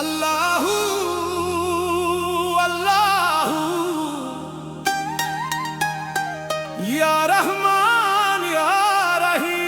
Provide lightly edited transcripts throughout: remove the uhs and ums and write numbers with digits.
अल्लाहू अल्लाहू या रहमान या रहीम।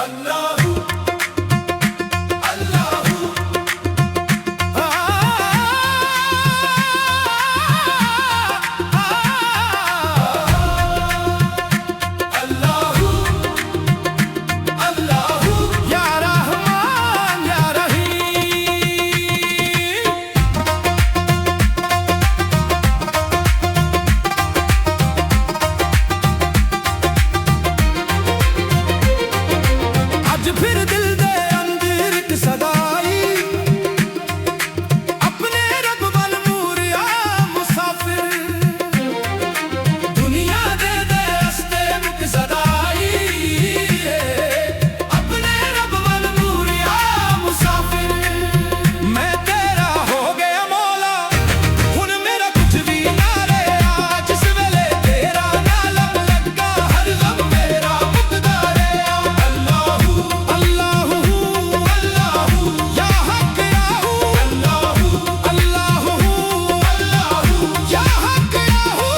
अल्लाहू अल्लाहू अल्लाहू अल्लाहू या रहमान या रहीम। आज फिर दिल दे अंदर एक सदाई अपने रब वल मूरिया मुसाफिर दुनिया दे हस्ते मुक सदाई अपने रब वल मूरिया मुसाफिर। मैं तेरा हो गया मौला हुन मेरा कुछ भी ना रहा जिस वेले तेरा ना लब लगा हर गम मेरा मुकदा रहा। अल्लाहू अल्लाहू अल्लाहू या हक याहू अल्लाहू अल्लाहू अल्लाहू या हक याहू।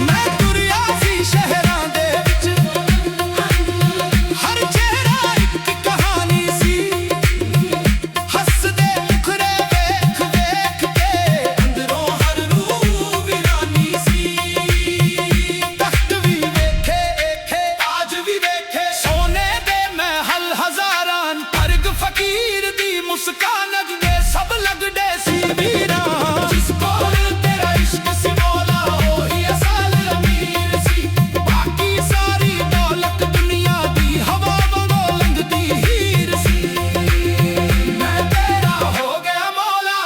मैं दुनिया सी शहरां दे विच हर चेहरा एक कहानी सी हसदे मुखरे वेख वेख के अंदरों हर रूह वीरानी सी। तख्त भी वेखे एखे ताज भी वेखे सोने दे महल हजारां अर्ग फकीर दी मुस्कान अगे सब लगदे सी वीरान। जिस कोल तेरा इश्क सी मौला ओही असल अमीर सी बाकी सारी दौलत दुनिया दी हवा वांगू लंघदी हीर सी। मैं तेरा हो गया मौला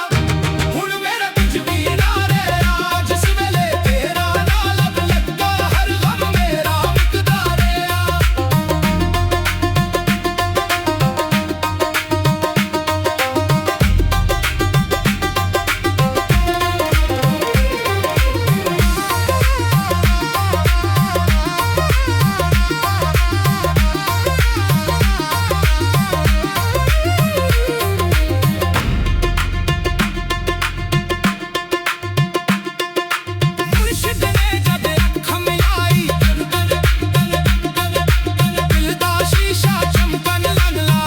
हुन मेरा कुछ भी ना रहा जिस वेले तेरा ना लब लगा हर गम मेरा मुकदा रहा। मुर्शिद ने जद अख मिलाई दिल दा शीशा चमकन लगला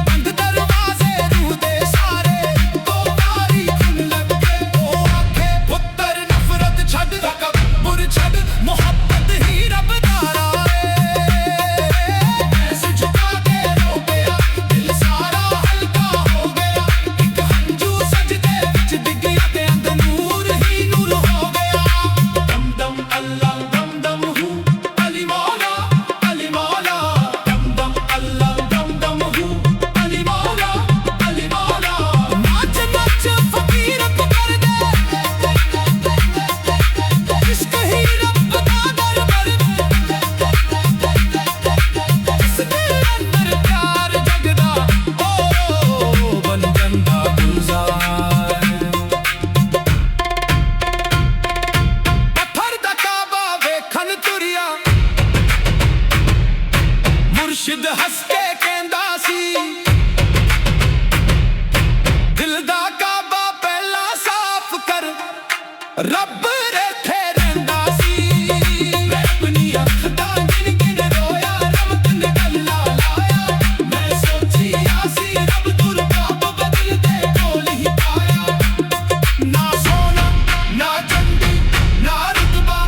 बंद दरवाजे रूह दे सारे तो तारी खुन लगे। ओ आखे पुत्तर नफरत छड़ तकब्बुर छड़ मोहब्बत ही रब दा राह ऐसे झुका के रो गया दिल सारा हल्का हो गया एक हंजू सजदे विच डिग्गिया ते अंदर नूर ही नूर हो गया। दम दम अल्लाह दम दम हूँ अली मौला दम दम अल्लाह दम दम हूँ अली मौला नाच नाच फकीर को कर दे इश्क ही रब दा दरबार इस दिल अंदर प्यार जगदा ओ बन जंदा गुलजार। पत्थर दा काबा वेखन तुरिया मुर्शिद हंस के कहंदा सी दिल दा काबा पहला साफ कर रब रेखे रहिंदा सी। मैं अपनी अख दा गिन गिन रोया रमत ने गल्ला लाया मैं सोची आसी रब दूर बाप बदल दे कोल ही पाया। ना सोना ना चंदी ना रुतबा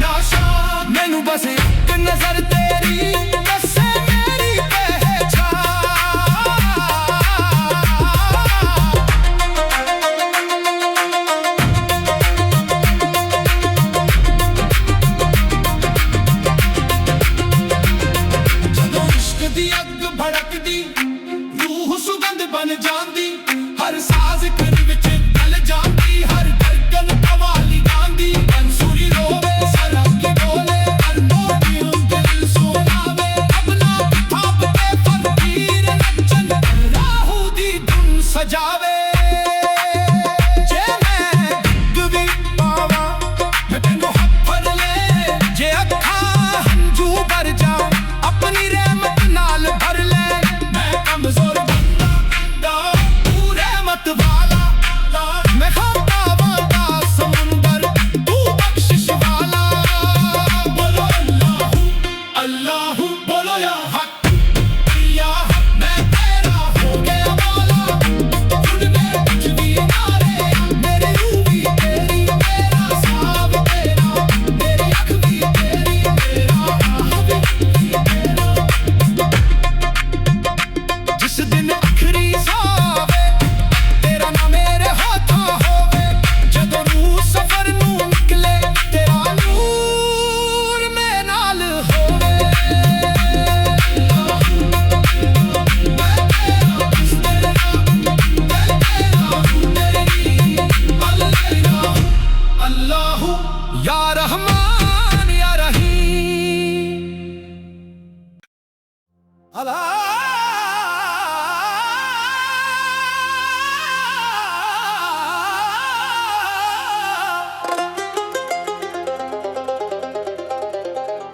ना शान मैनू बस एक नजर तेरी बसे मेरी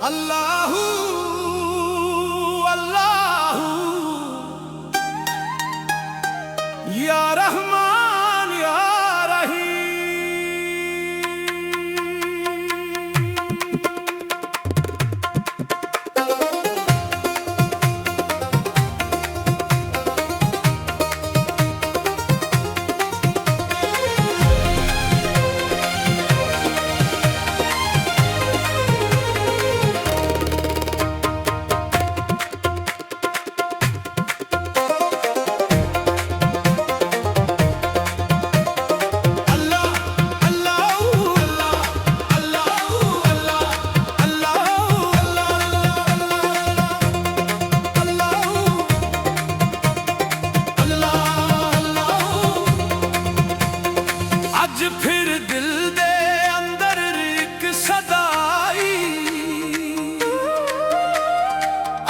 अल्लाहू अल्लाहू या रहमान या फिर दिल दे अंदर एक सदाई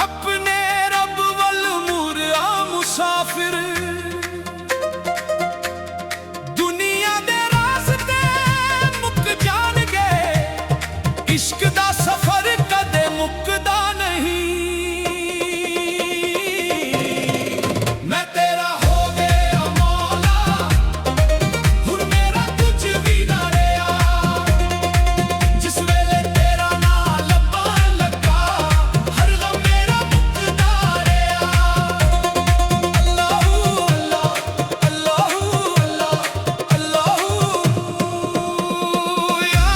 अपने रब वल मुरिया मुसाफिर दुनिया दे रास्ते मुक जान गए इश्क दा सफर कदे मुकदा नहीं मैं तेरा हो गया मौला हुन मेरा कुछ भी ना रहा जिस वेले तेरा नाम लब्बन लगा हर गम मेरा मुकदा रहा अल्लाहू अल्लाह अल्लाहू अल्लाह अल्लाहू या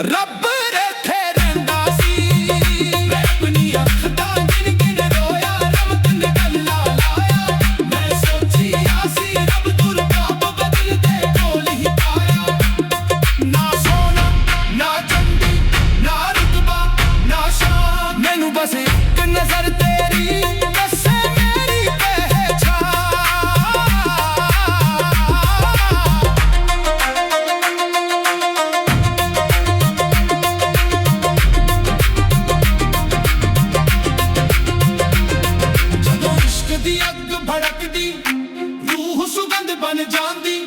ਰੱਬ ਰੇਖੇ ਰਹਿੰਦਾ ਸੀ ਮੈਂ ਆਪਣੀ ਅੱਖ ਦਾ ਗਿਣ ਗਿਣ ਰੋਇਆ ਰਮਤ ਨੇ ਗੱਲਾਂ ਲਾਇਆ ਮੈਂ ਸੋਚਿਆ ਸੀ ਰੱਬ ਦੁਰਗਾਬ ਬਦਲ ਦੇ ਢੋਲ ਹੀ ਪਾਇਆ ਨਾ ਸੋਨਾ ਨਾ ਚੰਦੀ ਨਾ ਰੁਤਬਾ ਨਾ ਸ਼ਾਨ ਮੈਨੂੰ ਬਸ ਇੱਕ ਨਜ਼ਰ ਤੇਰੀ ਦੱਸੇ ਮੇਰੀ ਪਹਿਚਾਨ ਜਦੋਂ ਇਸ਼ਕ ਦੀ ਅੱਗ ਭੜਕਦੀ ਰੂਹ ਸੁਗੰਧ ਬਣ ਜਾਂਦੀ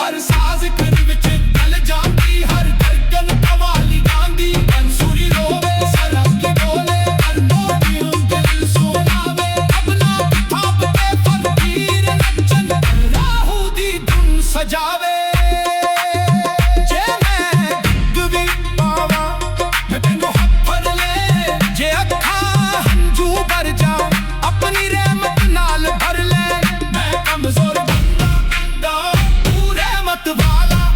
ਹਰ ਸਾਜ਼ ਕੰਨ ਵਿੱਚ ਗਲ ਜਾਂਦੀ ਹਰ ਧੜਕਨ ਕਵਾਲੀ ਗਾਉਂਦੀ ਬੰਸੁਰੀ ਰੋਵੇ ਸਰਕੀ ਬੋਲੇ ਅਨਮੋਲ ਦਿਲ ਸੁਣਾਵੇ ਆਪਣਾ ਥਾਪ ਤੇ ਫਕੀਰ ਨੱਚਣ ਰਾਹੂ ਦੀ ਧੁਨ ਸਜਾਵੇ ਜੇ ਮੈਂ ਡੁੱਬ ਵੀ ਪਾਵਾਂ ਮੈਂ ਤੈਨੂੰ ਹੱਥ ਫੜ ਲੈ ਜੇ ਅੱਖਾਂ ਹੰਝੂ ਭਰ ਜਾ ਆਪਣੀ ਰਹਿਮਤ ਨਾਲ ਭਰ ਲੈ ਮੈਂ ਕਮਜ਼ੋਰ ਬੰਦਾ ਤੂੰ ਰਹਿਮਤ ਵਾਲਾ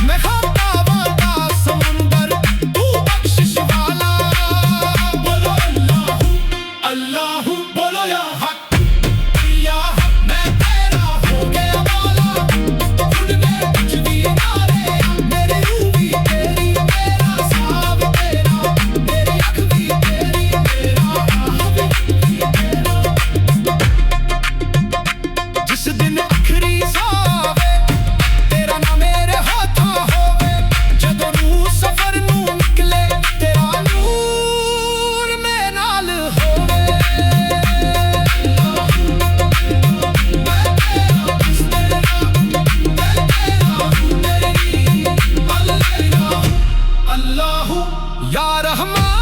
ਮੈਂ ਖਾਤਾਵਾਂ ਦਾ ਸਮੁੰਦਰ ਤੂੰ ਬਖਸ਼ਿਸ਼ ਵਾਲਾ ਬੋਲੋ ਅੱਲਾਹੂ ਅੱਲਾਹੂ ਬੋਲੋ ਯਾ ਹੱਕ ਯਾ ਹੱਕ ਮੈਂ ਤੇਰਾ ਹੋ ਗਿਆ ਮੌਲਾ ਖੁਦ ਨੇ ਕੁਝ ਵੀ ਨਾ ਰਿਹਾ ਮੇਰੀ ਰੂਹ ਵੀ ਤੇਰੀ ਮੇਰਾ ਸਾਹ ਵੀ ਤੇਰਾ ਮੇਰੀ ਅੱਖ ਵੀ ਤੇਰੀ ਮੇਰਾ ਆਹ ਵੀ ਤੇਰਾ ਜਿਸ ਦਿਨ ਆਖਰੀ ਸਾਵੇ ਤੇਰਾ ਨਾ ਮੇਰੇ ਹੱਥਾਂ ਹੋਵੇ ਜਦੋਂ ਨੂੰ ਸਫ਼ਰ ਨੂੰ ਨਿਕਲੇ ਤੇਰਾ ਨੂਰ ਮੇਰੇ ਨਾਲ ਹੋਵੇ ਅੱਲਾਹੂ ਯਾ ਰਹਿਮਾਨ